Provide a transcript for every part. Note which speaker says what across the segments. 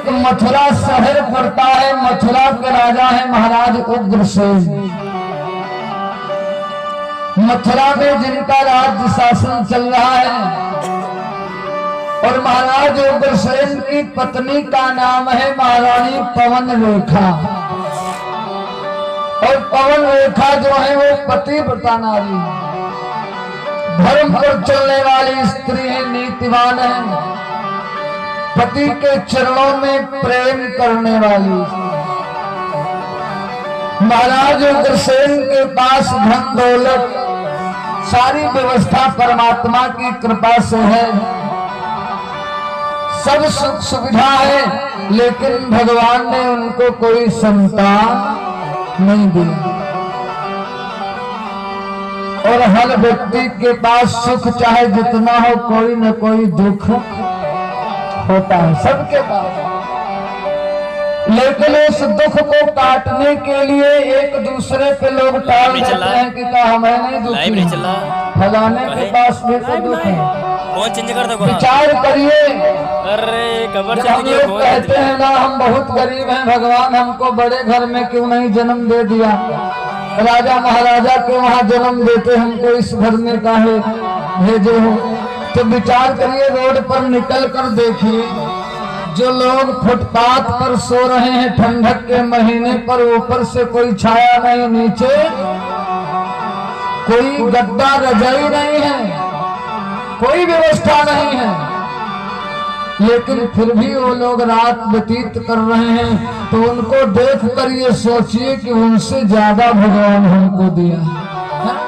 Speaker 1: एक मथुरा शहर पड़ता है, मथुरा के राजा है महाराज उग्रसेन। मथुरा में जिनका राज्य शासन चल रहा है, और महाराज उग्रसेन की पत्नी का नाम है महारानी पवन रेखा। और पवन रेखा जो है वो पतिव्रता नारी, धर्म पर चलने वाली स्त्री है, नीतिवान है, पति के चरणों में प्रेम करने वाली। महाराज उग्रसेन के पास धन दौलत सारी व्यवस्था परमात्मा की कृपा से है, सब सुख सुविधा है, लेकिन भगवान ने उनको कोई संतान नहीं दी। और हर व्यक्ति के पास सुख चाहे जितना हो, कोई न कोई दुख होता है सबके पास, लेकिन उस दुख को काटने के लिए एक दूसरे पे लोग टाल देते हैं कि हमें नहीं दुख, फलाने के पास भी तो दुख है। विचार करिए, हम लोग कहते हैं ना हम बहुत गरीब हैं, भगवान हमको बड़े घर में क्यों नहीं जन्म दे दिया, राजा महाराजा के वहाँ जन्म देते, हमको इस घर में काहे भेजे हो। तो विचार करिए, रोड पर निकल कर देखिए, जो लोग फुटपाथ पर सो रहे हैं ठंडक के महीने पर, ऊपर से कोई छाया नहीं, नीचे कोई गद्दा रजाई नहीं है, कोई व्यवस्था नहीं है, लेकिन फिर भी वो लोग रात व्यतीत कर रहे हैं। तो उनको देख कर ये सोचिए कि उनसे ज्यादा भगवान हमको दिया है।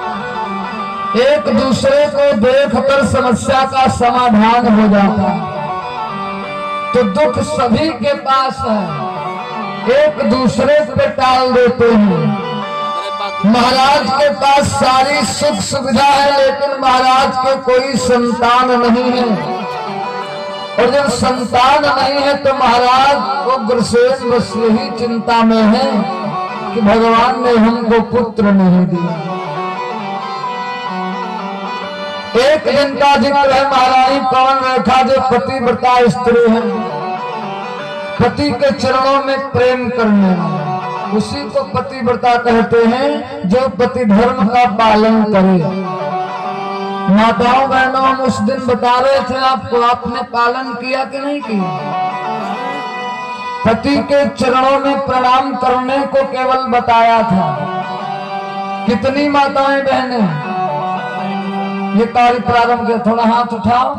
Speaker 1: एक दूसरे को देखकर समस्या का समाधान हो जाता है। तो दुख सभी के पास है, एक दूसरे पे टाल देते हैं। महाराज के पास सारी सुख सुविधा है, लेकिन महाराज के कोई संतान नहीं है। और जब संतान नहीं है तो महाराज उग्रसेन बस यही चिंता में है कि भगवान ने हमको पुत्र नहीं दिया। एक दिन का जिक्र है, महारानी पवन रेखा जो पतिव्रता स्त्री है, पति के चरणों में प्रेम करने वाला, उसी को पतिव्रता कहते हैं जो पति धर्म का पालन करे। माताओं बहनों, हम उस दिन बता रहे थे आपको, आपने पालन किया कि नहीं किया? पति के चरणों में प्रणाम करने को केवल बताया था। कितनी माताएं बहनें ये कार्य प्रारंभ किया? थोड़ा हाथ उठाओ।